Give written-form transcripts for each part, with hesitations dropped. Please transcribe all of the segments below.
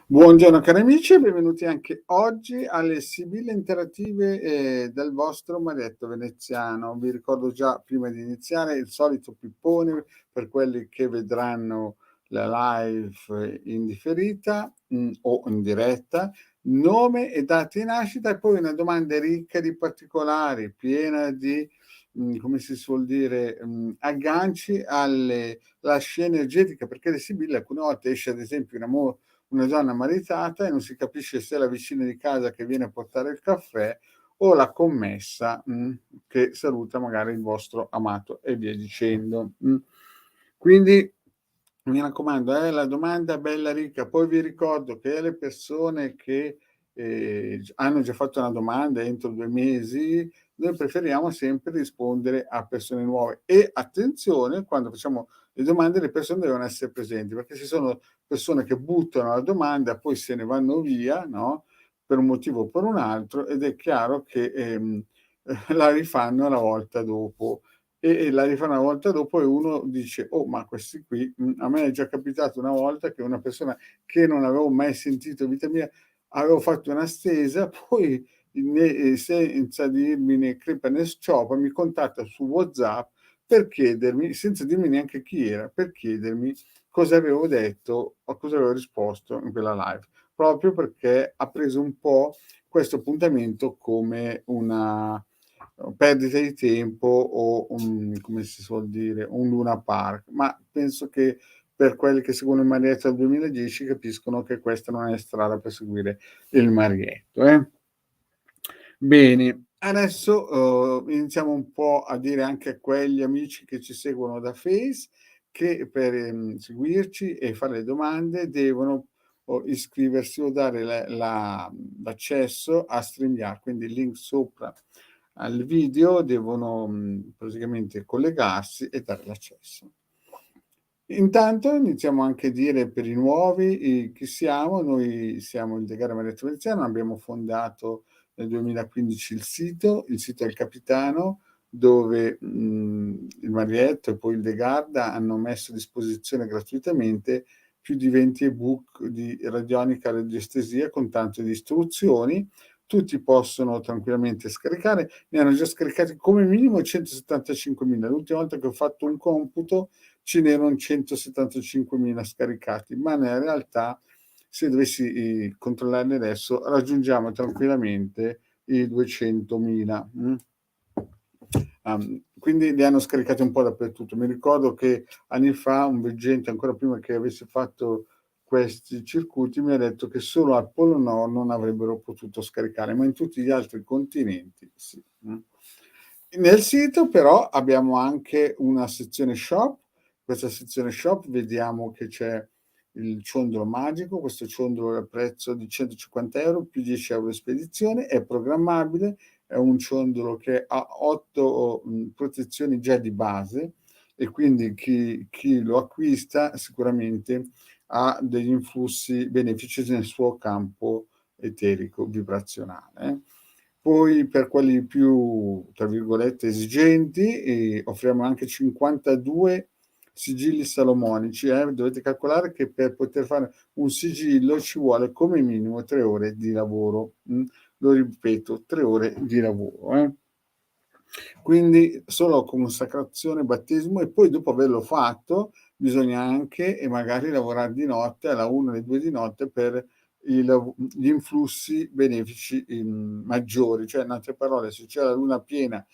Buongiorno cari amici e benvenuti anche oggi alle sibille interattive del vostro Marietto Veneziano. Vi ricordo già prima di iniziare il solito pippone per quelli che vedranno la live in differita o in diretta, nome e data di nascita e poi una domanda ricca di particolari, piena di come si suol dire, agganci alla scia energetica, perché le sibille alcune volte esce ad esempio una donna maritata e non si capisce se è la vicina di casa che viene a portare il caffè o la commessa che saluta magari il vostro amato e via dicendo. Quindi mi raccomando, la domanda bella ricca. Poi vi ricordo che le persone che hanno già fatto una domanda entro 2 mesi, noi preferiamo sempre rispondere a persone nuove. E attenzione, quando facciamo le domande le persone devono essere presenti, perché ci sono persone che buttano la domanda, poi se ne vanno via, no, per un motivo o per un altro, ed è chiaro che, la rifanno la volta dopo. E la rifanno una volta dopo e uno dice: "Oh, ma questi qui" a me è già capitato una volta che una persona che non avevo mai sentito in vita mia, avevo fatto una stesa, poi senza dirmi né crepa né sciopa, mi contatta su WhatsApp per chiedermi, senza dirmi neanche chi era, per chiedermi cosa avevo detto o cosa avevo risposto in quella live, proprio perché ha preso un po' questo appuntamento come una perdita di tempo o un come si suol dire, un Luna Park, ma penso che per quelli che seguono il Marietto dal 2010 capiscono che questa non è strada per seguire il Marietto, Bene, adesso, iniziamo un po' a dire anche a quegli amici che ci seguono da Face che per, seguirci e fare le domande devono o iscriversi o dare l'accesso a StreamYard, quindi il link sopra al video devono, praticamente collegarsi e dare l'accesso. Intanto iniziamo anche a dire per i nuovi, chi siamo. Noi siamo il De Gara Marietto Veneziano, abbiamo fondato nel 2015 il sito è Il Capitano, dove, il Marietto e poi il De Garda hanno messo a disposizione gratuitamente più di 20 ebook di radionica radiestesia con tante di istruzioni. Tutti possono tranquillamente scaricare, ne hanno già scaricati come minimo 175.000. L'ultima volta che ho fatto un computo ce n'erano 175.000 scaricati, ma nella realtà se dovessi controllarli adesso raggiungiamo tranquillamente i 200.000. Quindi li hanno scaricati un po' dappertutto. Mi ricordo che anni fa un veggente, ancora prima che avessi fatto questi circuiti, mi ha detto che solo al Polo Nord non avrebbero potuto scaricare, ma in tutti gli altri continenti sì. Nel sito però abbiamo anche una sezione shop. Questa sezione shop vediamo che c'è il ciondolo magico, questo ciondolo al prezzo di 150 euro più 10 euro di spedizione, è programmabile, è un ciondolo che ha 8 protezioni già di base e quindi chi lo acquista sicuramente ha degli influssi benefici nel suo campo eterico vibrazionale. Poi per quelli più, tra virgolette, "esigenti", offriamo anche 52 sigilli salomonici, dovete calcolare che per poter fare un sigillo ci vuole come minimo 3 ore di lavoro, lo ripeto, 3 ore di lavoro, Quindi solo consacrazione, battesimo e poi dopo averlo fatto bisogna anche e magari lavorare di notte, alla 1 alle 2 di notte per gli influssi benefici maggiori, cioè in altre parole se c'è la luna piena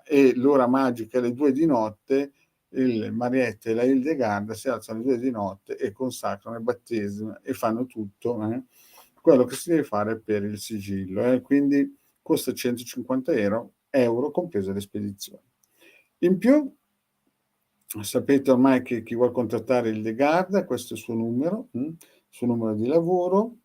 e l'ora magica alle 2 di notte, il Marietto e la Hildegarda si alzano alle 2 di notte e consacrano il battesimo e fanno tutto quello che si deve fare per il sigillo. Quindi costa 150 euro comprese le spedizioni. In più sapete ormai che chi vuol contattare il De Garda, questo è il suo numero di lavoro,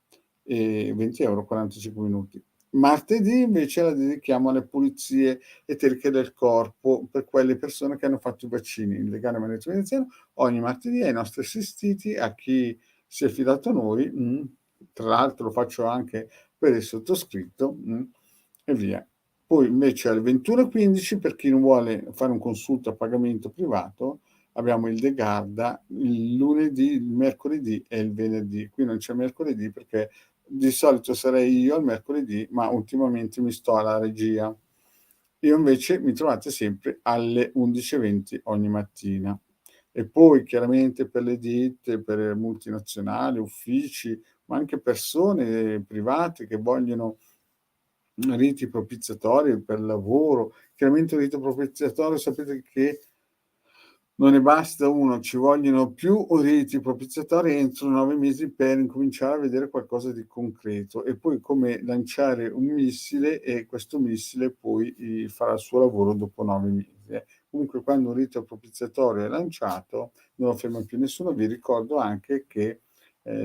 20 euro 45 minuti. Martedì invece la dedichiamo alle pulizie eteriche del corpo per quelle persone che hanno fatto i vaccini. Il legale Marietto Veneziano ogni martedì ai nostri assistiti, a chi si è affidato a noi, tra l'altro lo faccio anche per il sottoscritto, e via. Poi invece alle 21:15 per chi non vuole fare un consulto a pagamento privato, abbiamo il De Garda il lunedì, il mercoledì e il venerdì. Qui non c'è mercoledì perché di solito sarei io il mercoledì, ma ultimamente mi sto alla regia. Io invece mi trovate sempre alle 11:20 ogni mattina. E poi chiaramente per le ditte, per multinazionali, uffici, ma anche persone private che vogliono riti propiziatori per lavoro. Chiaramente un rito propiziatorio sapete che non ne basta uno, ci vogliono più riti propiziatori entro 9 mesi per incominciare a vedere qualcosa di concreto. E poi come lanciare un missile e questo missile poi farà il suo lavoro dopo 9 mesi. Comunque quando un rito propiziatorio è lanciato non lo ferma più nessuno. Vi ricordo anche che,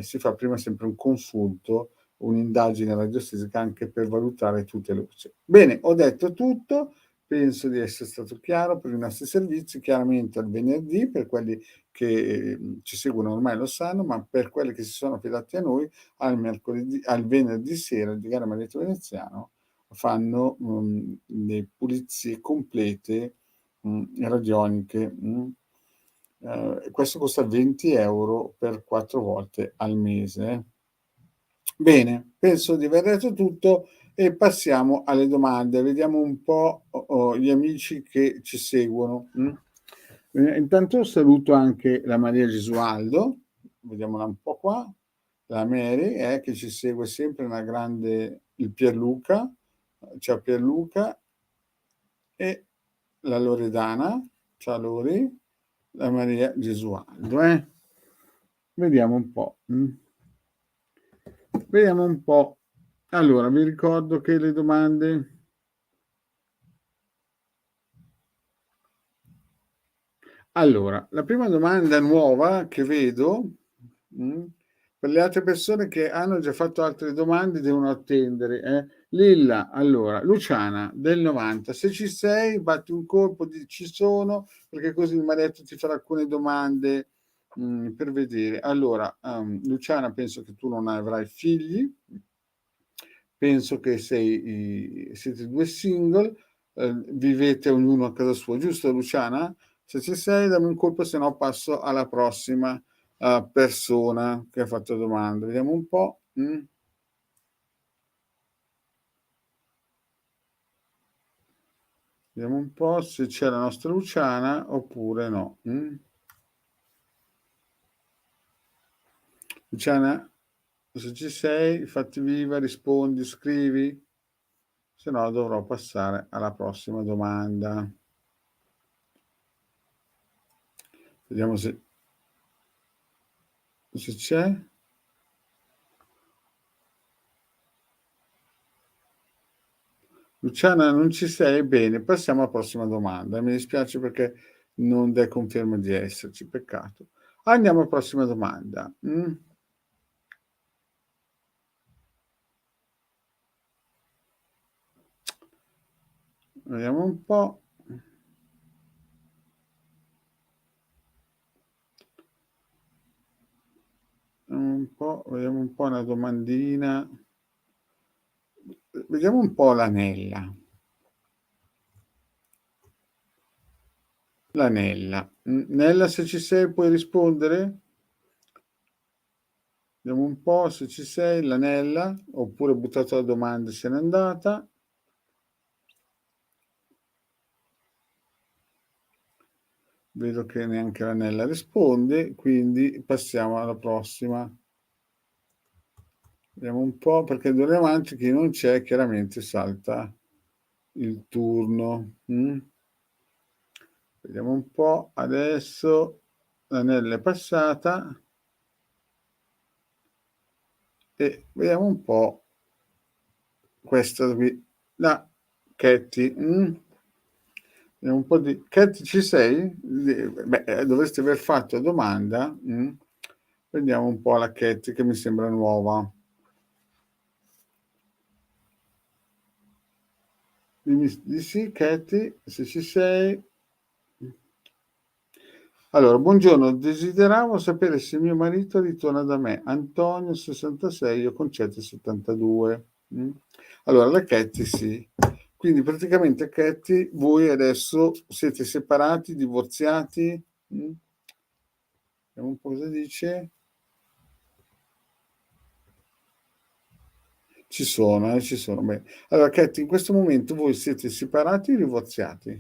si fa prima sempre un consulto, un'indagine radiostesica anche per valutare tutte le voci. Bene, ho detto tutto. Penso di essere stato chiaro per i nostri servizi, chiaramente al venerdì per quelli che, ci seguono ormai lo sanno, ma per quelli che si sono affidati a noi al venerdì sera il Viganò Marietta Veneziano fanno, le pulizie complete, radioniche, e questo costa 20 € per 4 volte al mese. Bene, penso di aver detto tutto e passiamo alle domande. Vediamo un po', gli amici che ci seguono, intanto saluto anche la Maria Gesualdo, vediamola un po' qua, la Mary, che ci segue sempre, una grande, il Pierluca, ciao Pierluca, e la Loredana, ciao Lori, la Maria Gesualdo, Vediamo un po'. Vediamo un po'. Allora, vi ricordo che le domande allora, la prima domanda nuova che vedo, per le altre persone che hanno già fatto altre domande devono attendere, Lilla, allora, Luciana del 90, se ci sei batti un colpo di ci sono, perché così il maledetto ti farà alcune domande, per vedere. Allora, Luciana penso che tu non avrai figli. Penso che siete 2 single, vivete ognuno a casa sua, giusto Luciana? Se ci sei dammi un colpo, se no passo alla prossima, persona che ha fatto domanda. Vediamo un po'. Vediamo un po' se c'è la nostra Luciana oppure no. Luciana, se ci sei, fatti viva, rispondi, scrivi, se no dovrò passare alla prossima domanda. Vediamo se c'è. Luciana, non ci sei? Bene, passiamo alla prossima domanda. Mi dispiace perché non dai conferma di esserci, peccato. Andiamo alla prossima domanda. Vediamo un po'. Vediamo un po' una domandina. Vediamo un po' l'anella. L'anella. Nella, se ci sei puoi rispondere? Vediamo un po' se ci sei, l'anella, oppure ho buttato la domanda e se n'è andata. Vedo che neanche l'anella risponde, quindi passiamo alla prossima. Vediamo un po', perché d'ora in avanti chi non c'è chiaramente salta il turno. Vediamo un po', adesso l'anella è passata e vediamo un po' questa qui, la Katy. Vediamo un po' di Katy, ci sei? Beh, dovresti aver fatto domanda. Vediamo un po' la Katy che mi sembra nuova. Dimmi di sì, Katy, se ci sei. Allora, buongiorno, desideravo sapere se mio marito ritorna da me, Antonio 66, io Concetto 72. Allora, la Katy sì, Quindi praticamente Katie, voi adesso siete separati, divorziati? Vediamo un po' cosa dice. Ci sono. Bene. Allora, Katie, in questo momento voi siete separati o divorziati?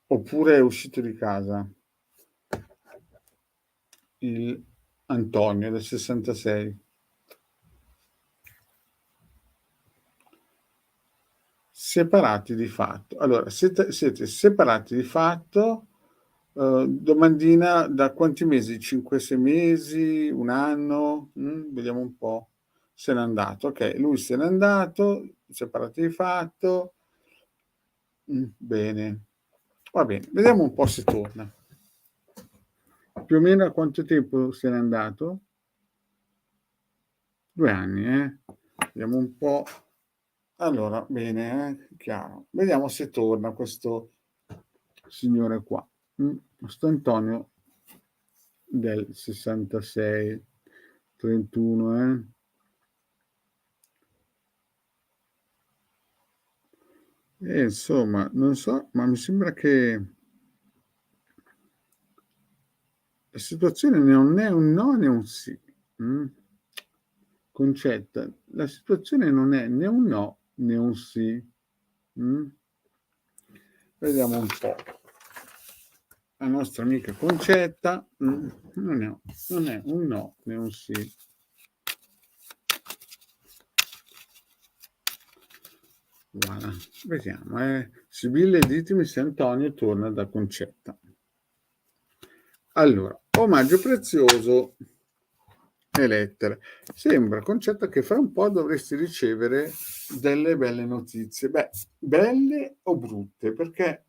Oppure è uscito di casa? Il Antonio del 66. Separati di fatto. Allora, siete separati di fatto, domandina, da quanti mesi? 5, 6 mesi, un anno? Vediamo un po'. Se n'è andato, ok, lui se n'è andato, separati di fatto. Bene, va bene, vediamo un po' se torna. Più o meno a quanto tempo se n'è andato? 2 anni, eh? Vediamo un po'. Allora, bene, chiaro. Vediamo se torna questo signore qua. Questo Antonio del 66, 31, E insomma, non so, ma mi sembra che la situazione non è un no né un sì. Concetta, la situazione non è né un no né un sì. Vediamo un po'. La nostra amica Concetta non è un no né un sì. Guarda, vediamo. Sibille, ditemi se Antonio torna da Concetta. Allora, omaggio prezioso e lettere. Sembra, Concetta, che fra un po' dovresti ricevere delle belle notizie. Beh, belle o brutte, perché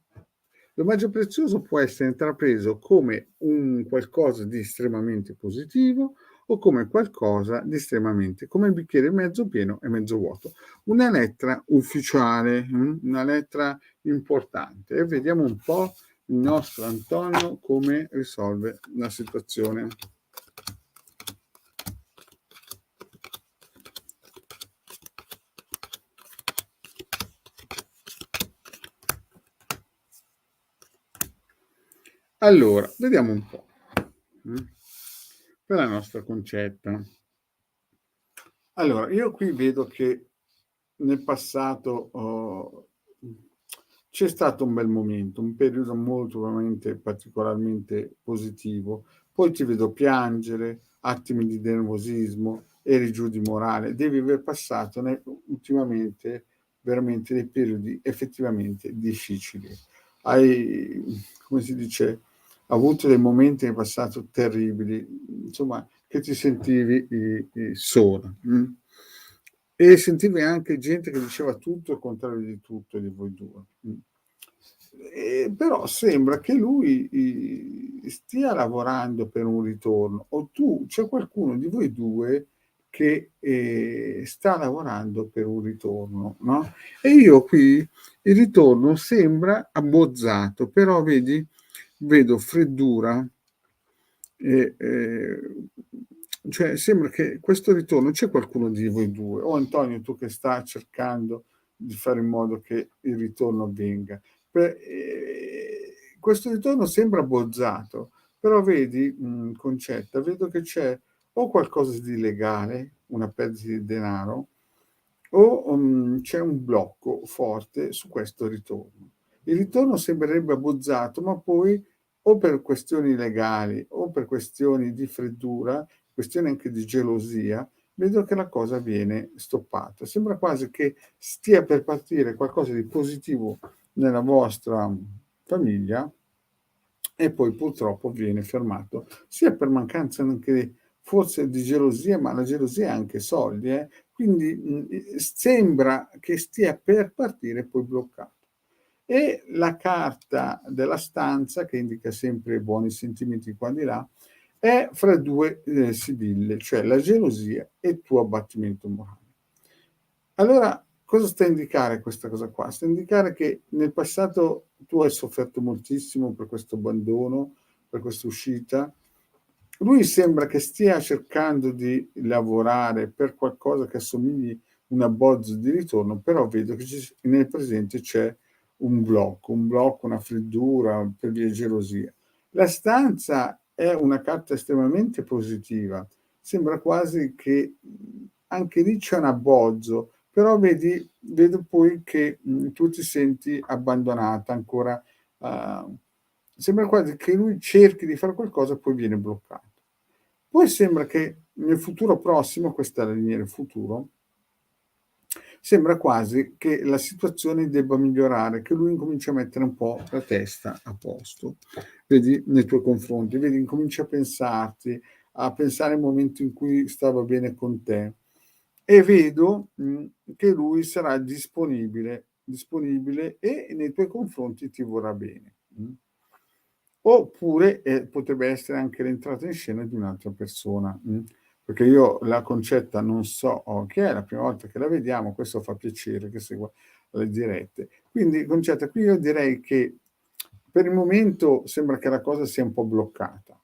l'omaggio prezioso può essere intrapreso come un qualcosa di estremamente positivo o come qualcosa di estremamente, come il bicchiere mezzo pieno e mezzo vuoto. Una lettera ufficiale, una lettera importante. E vediamo un po' il nostro Antonio come risolve la situazione. Allora, vediamo un po'. Per la nostra Concetta. Allora, io qui vedo che nel passato c'è stato un bel momento, un periodo molto veramente particolarmente positivo. Poi ti vedo piangere, attimi di nervosismo, eri giù di morale. Devi aver passato ultimamente veramente dei periodi effettivamente difficili. Hai, come si dice, avuto dei momenti nel passato terribili, insomma, che ti sentivi sola. E sentivi anche gente che diceva tutto il contrario di tutto di voi due. Però sembra che lui stia lavorando per un ritorno, o c'è qualcuno di voi due che sta lavorando per un ritorno, no? E io qui il ritorno sembra abbozzato, però vedo freddura, cioè sembra che questo ritorno, c'è qualcuno di voi due, o Antonio tu che sta cercando di fare in modo che il ritorno avvenga. Questo ritorno sembra abbozzato, però vedi, Concetta, vedo che c'è o qualcosa di illegale, una perdita di denaro, o c'è un blocco forte su questo ritorno. Il ritorno sembrerebbe abbozzato, ma poi o per questioni legali o per questioni di freddura, questioni anche di gelosia, vedo che la cosa viene stoppata. Sembra quasi che stia per partire qualcosa di positivo nella vostra famiglia e poi purtroppo viene fermato, sia per mancanza anche forse di gelosia, ma la gelosia è anche soldi, quindi sembra che stia per partire poi bloccato. E la carta della stanza, che indica sempre buoni sentimenti qua di là, è fra due sibille, cioè la gelosia e il tuo abbattimento morale. Allora, cosa sta a indicare questa cosa qua? Sta a indicare che nel passato tu hai sofferto moltissimo per questo abbandono, per questa uscita. Lui sembra che stia cercando di lavorare per qualcosa che assomigli un abbozzo di ritorno, però vedo che nel presente c'è un blocco, una freddura per via gelosia. La stanza è una carta estremamente positiva, sembra quasi che anche lì c'è un abbozzo, però vedo poi che tu ti senti abbandonata ancora, sembra quasi che lui cerchi di fare qualcosa e poi viene bloccato. Poi sembra che nel futuro prossimo, questa è la linea del futuro, sembra quasi che la situazione debba migliorare, che lui incomincia a mettere un po' la testa a posto, vedi, nei tuoi confronti, vedi, incomincia a pensarti, a pensare al momento in cui stava bene con te e vedo che lui sarà disponibile e nei tuoi confronti ti vorrà bene. Oppure, potrebbe essere anche l'entrata in scena di un'altra persona, perché io la Concetta non so chi è, la prima volta che la vediamo, questo fa piacere che segua le dirette. Quindi Concetta, qui io direi che per il momento sembra che la cosa sia un po' bloccata,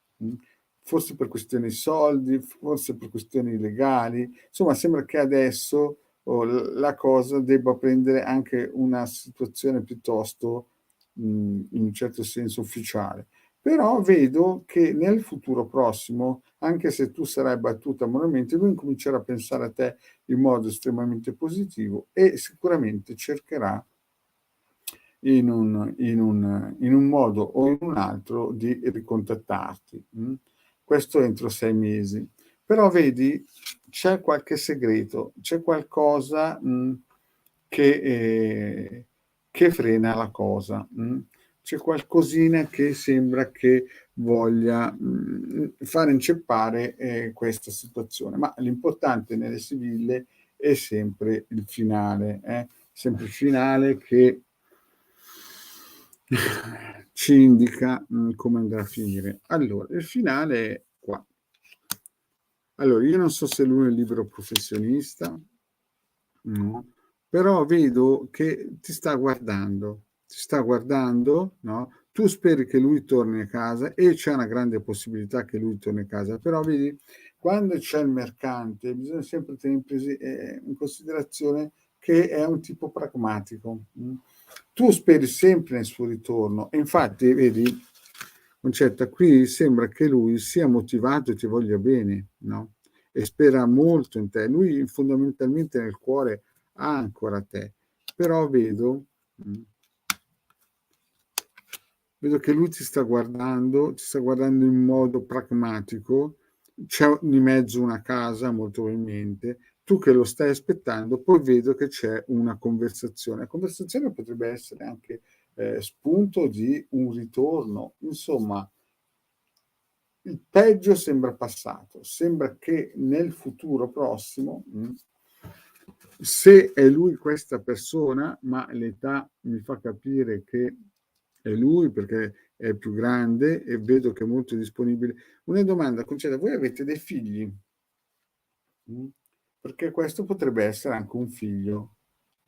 forse per questioni di soldi, forse per questioni legali, insomma sembra che adesso la cosa debba prendere anche una situazione piuttosto, in un certo senso ufficiale. Però vedo che nel futuro prossimo, anche se tu sarai battuta moralmente, lui incomincerà a pensare a te in modo estremamente positivo e sicuramente cercherà in un modo o in un altro di ricontattarti. Questo entro 6 mesi. Però vedi, c'è qualche segreto, c'è qualcosa che frena la cosa. C'è qualcosina che sembra che voglia fare inceppare questa situazione. Ma l'importante nelle sibille è sempre il finale, sempre il finale che ci indica come andrà a finire. Allora, il finale è qua. Allora, io non so se lui è un libero professionista, no? Però vedo che ti sta guardando, no? Tu speri che lui torni a casa e c'è una grande possibilità che lui torni a casa, però vedi, quando c'è il mercante bisogna sempre tenere in considerazione che è un tipo pragmatico. Tu speri sempre nel suo ritorno e infatti, vedi, Concetta, qui sembra che lui sia motivato e ti voglia bene, no? E spera molto in te. Lui fondamentalmente nel cuore ha ancora te, però vedo che lui ti sta guardando in modo pragmatico, c'è di mezzo una casa molto probabilmente, tu che lo stai aspettando, poi vedo che c'è una conversazione. La conversazione potrebbe essere anche spunto di un ritorno, insomma, il peggio sembra passato, sembra che nel futuro prossimo, se è lui questa persona, ma l'età mi fa capire che è lui perché è più grande e vedo che è molto disponibile. Una domanda, Concetta, voi avete dei figli? Perché questo potrebbe essere anche un figlio.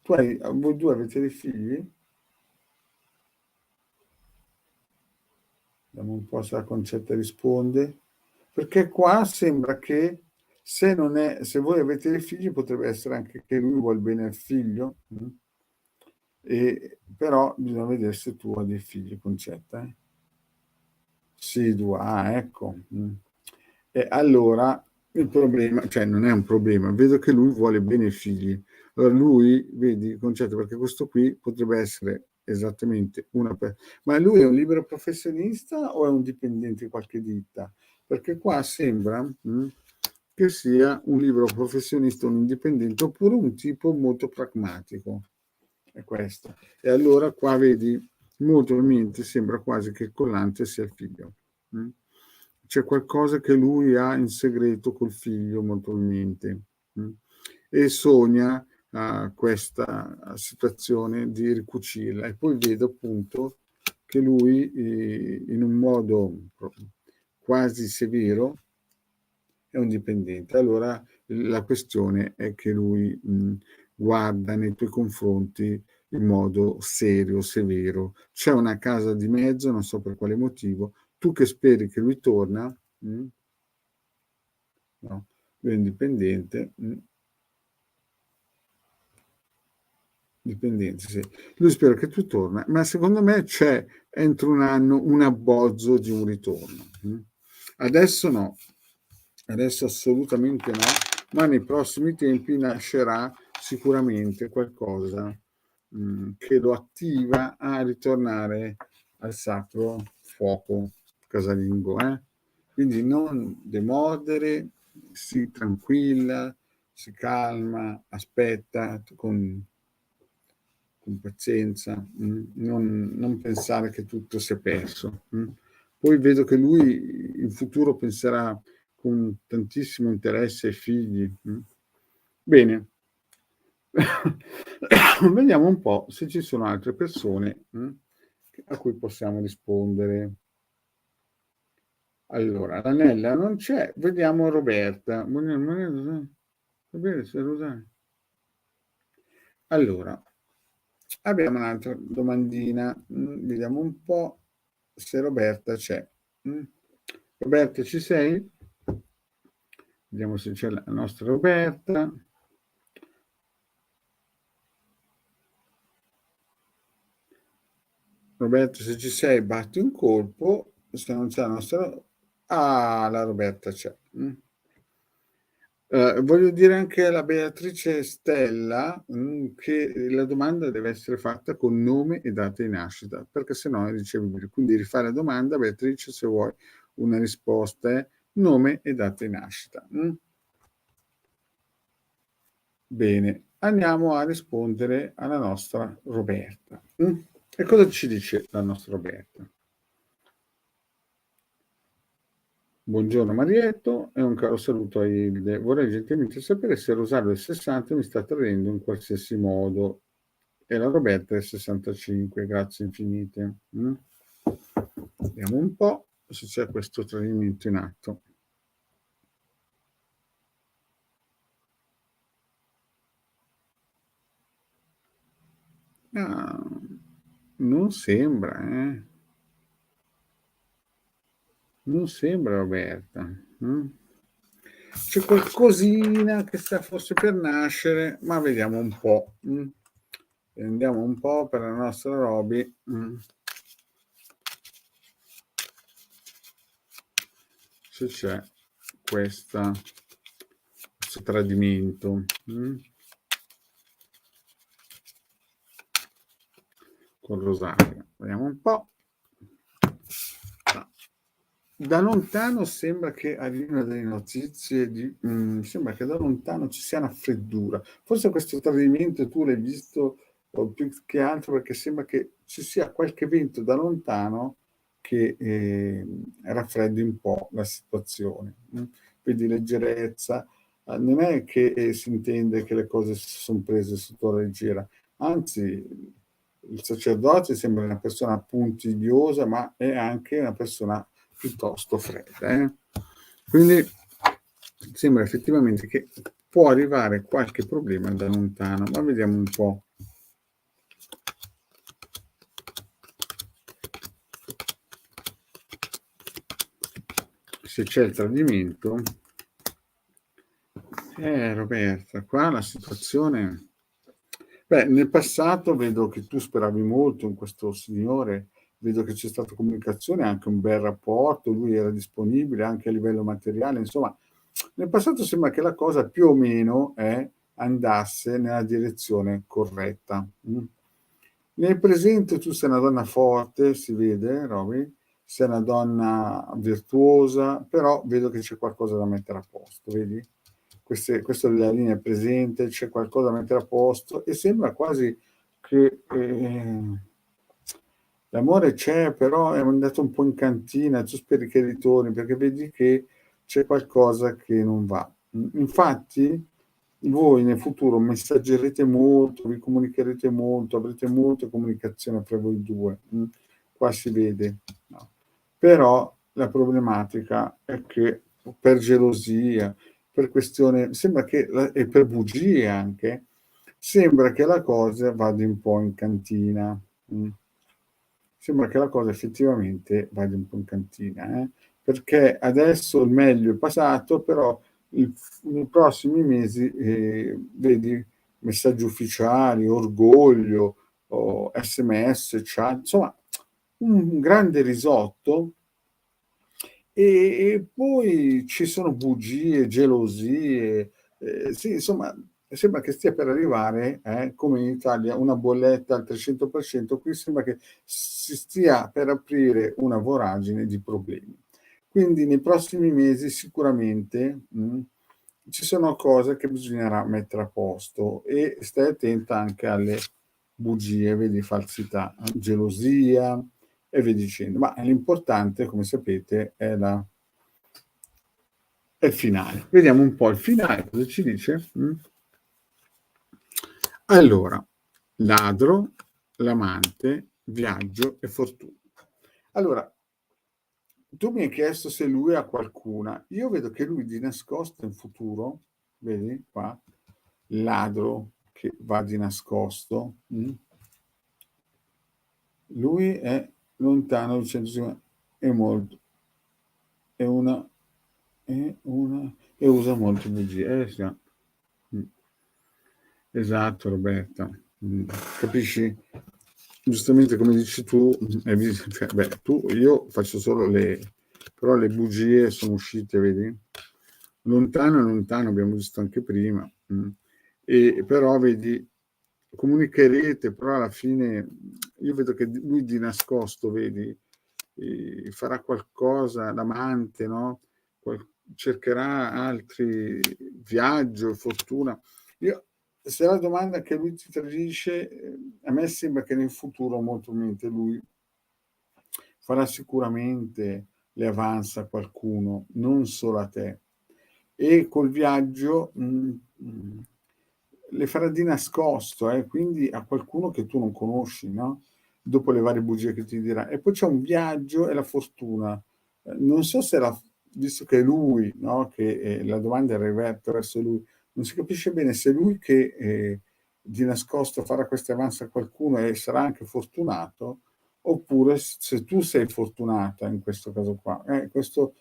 Voi due avete dei figli? Vediamo un po' se la Concetta risponde. Perché qua sembra che se voi avete dei figli potrebbe essere anche che lui vuol bene al figlio, però bisogna vedere se tu hai dei figli, Concetta. Sì, due, ecco. E allora il problema, cioè non è un problema, vedo che lui vuole bene i figli. Allora lui, vedi il concetto, perché questo qui potrebbe essere esattamente ma lui è un libero professionista o è un dipendente di qualche ditta? Perché qua sembra che sia un libero professionista, un indipendente, oppure un tipo molto pragmatico. È questo. E allora qua vedi, molto probabilmente sembra quasi che il collante sia il figlio. C'è qualcosa che lui ha in segreto col figlio, molto probabilmente. E sogna questa situazione di ricucirla. E poi vedo appunto che lui, in un modo quasi severo, è un dipendente. Allora la questione è che lui guarda nei tuoi confronti in modo serio, severo. C'è una casa di mezzo, non so per quale motivo. Tu che speri che lui torna, no, lui è indipendente. Dipendenza, sì. Lui spera che tu torna, ma secondo me c'è entro un anno un abbozzo di un ritorno. Adesso no, adesso assolutamente no, ma nei prossimi tempi nascerà sicuramente qualcosa che lo attiva a ritornare al sacro fuoco casalingo. Quindi non demordere, si tranquilla, si calma, aspetta con pazienza, non pensare che tutto si è perso. Poi vedo che lui in futuro penserà con tantissimo interesse ai figli. Bene, vediamo un po' se ci sono altre persone a cui possiamo rispondere. Allora, l'Anella non c'è, vediamo Roberta. Allora, abbiamo un'altra domandina, vediamo un po' se Roberta c'è. Roberta, ci sei? Vediamo se c'è la nostra Roberta. Roberta, se ci sei, batti un colpo. Se non c'è la nostra... Ah, la Roberta c'è. Voglio dire anche alla Beatrice Stella che la domanda deve essere fatta con nome e data di nascita, perché sennò è ricevibile. Quindi rifare la domanda, Beatrice, se vuoi una risposta è nome e data di nascita. Bene, andiamo a rispondere alla nostra Roberta. E cosa ci dice la nostra Roberta? Buongiorno Marietto e un caro saluto a Hilde. Vorrei gentilmente sapere se Rosario del 60 mi sta tradendo in qualsiasi modo e la Roberta del 65. Grazie infinite. Vediamo un po' se c'è questo tradimento in atto. Ah, non sembra, Non sembra Roberta. C'è qualcosina che sta forse per nascere, ma vediamo un po'. Andiamo un po' per la nostra Roby. Se c'è questo tradimento. Con Rosario. Vediamo un po'. Da lontano sembra che arrivino delle notizie sembra che da lontano ci sia una freddura. Forse questo tradimento tu l'hai visto più che altro perché sembra che ci sia qualche vento da lontano che raffreddi un po' la situazione. Quindi leggerezza. Non è che si intende che le cose si sono prese sotto la leggera, anzi il sacerdote sembra una persona puntigliosa, ma è anche una persona piuttosto fredda. Quindi sembra effettivamente che può arrivare qualche problema da lontano, ma vediamo un po'. Se c'è il tradimento. Roberta, qua la situazione... Beh, nel passato vedo che tu speravi molto in questo signore, vedo che c'è stata comunicazione, anche un bel rapporto, lui era disponibile anche a livello materiale, insomma, nel passato sembra che la cosa più o meno andasse nella direzione corretta. Nel presente tu sei una donna forte, si vede, Roby, sei una donna virtuosa, però vedo che c'è qualcosa da mettere a posto, vedi? Questa è la linea presente, c'è qualcosa da mettere a posto e sembra quasi che l'amore c'è, però è andato un po' in cantina, tu speri che ritorni perché vedi che c'è qualcosa che non va. Infatti, voi nel futuro messaggerete molto, vi comunicherete molto, avrete molte comunicazioni tra voi due. Qua si vede. No. Però la problematica è che per gelosia, per questione, sembra che, e per bugie anche, sembra che la cosa vada un po' in cantina. Sembra che la cosa effettivamente vada un po' in cantina, perché adesso il meglio è passato, però nei prossimi mesi vedi messaggi ufficiali, orgoglio, o SMS, chat, insomma un grande risotto. E poi ci sono bugie, gelosie, sì, insomma, sembra che stia per arrivare, come in Italia, una bolletta al 300%, qui sembra che si stia per aprire una voragine di problemi. Quindi nei prossimi mesi sicuramente, ci sono cose che bisognerà mettere a posto e stai attenta anche alle bugie, vedi, falsità, gelosia e via dicendo. Ma l'importante, come sapete, è il finale. Vediamo un po' il finale, cosa ci dice? Allora, ladro, l'amante, viaggio e fortuna. Allora, tu mi hai chiesto se lui ha qualcuna. Io vedo che lui di nascosto in futuro, vedi qua, ladro che va di nascosto, lui è lontano di 150, è molto, è una, e usa molte bugie. Sì. Esatto, Roberta. Capisci? Giustamente come dici tu, cioè, io faccio solo però le bugie sono uscite, vedi? Lontano, lontano, abbiamo visto anche prima. E però, vedi, comunicherete, però alla fine io vedo che lui di nascosto, vedi, farà qualcosa, l'amante, no? Cercherà altri viaggio, fortuna. Io, se la domanda che lui ti tradisce, a me sembra che nel futuro molto probabilmente lui farà sicuramente le avanza a qualcuno, non solo a te. E col viaggio le farà di nascosto, quindi a qualcuno che tu non conosci, no? Dopo le varie bugie che ti dirà. E poi c'è un viaggio e la fortuna. Non so se visto che è lui, no? Che la domanda è riversa verso lui, non si capisce bene se lui che di nascosto farà queste avanze a qualcuno e sarà anche fortunato, oppure se tu sei fortunata in questo caso qua. Questo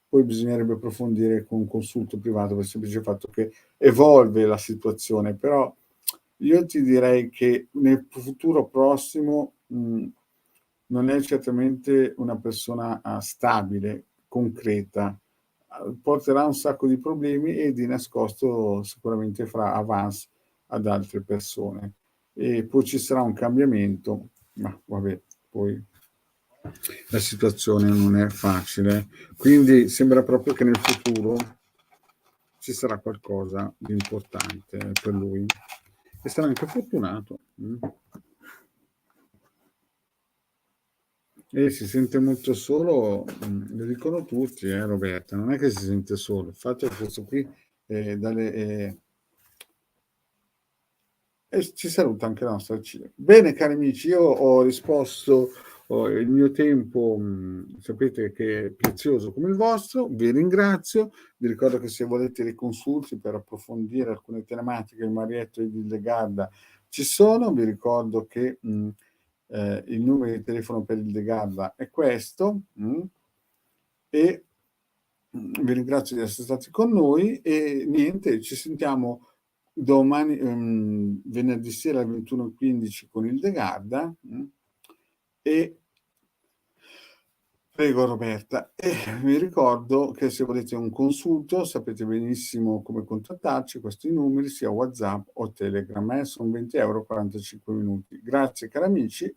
poi bisognerebbe approfondire con un consulto privato per il semplice fatto che evolve la situazione, però io ti direi che nel futuro prossimo non è certamente una persona stabile, concreta, porterà un sacco di problemi e di nascosto sicuramente farà avance ad altre persone. E poi ci sarà un cambiamento, ma vabbè, poi la situazione non è facile. Quindi sembra proprio che nel futuro ci sarà qualcosa di importante per lui e sarà anche fortunato. E si sente molto solo, lo dicono tutti, Roberta, non è che si sente solo. Infatti questo qui e ci saluta anche la nostra Cile. Bene, cari amici, io ho risposto, il mio tempo, sapete che è prezioso come il vostro, vi ringrazio, vi ricordo che se volete dei consulti per approfondire alcune tematiche di Marietto e di Legarda ci sono, vi ricordo che il numero di telefono per il Legarda è questo, e vi ringrazio di essere stati con noi e niente, ci sentiamo domani, venerdì sera alle 21:15 con il De Garda. E prego Roberta, e vi ricordo che se volete un consulto sapete benissimo come contattarci, questi numeri sia WhatsApp o Telegram, sono 20 euro 45 minuti. Grazie cari amici.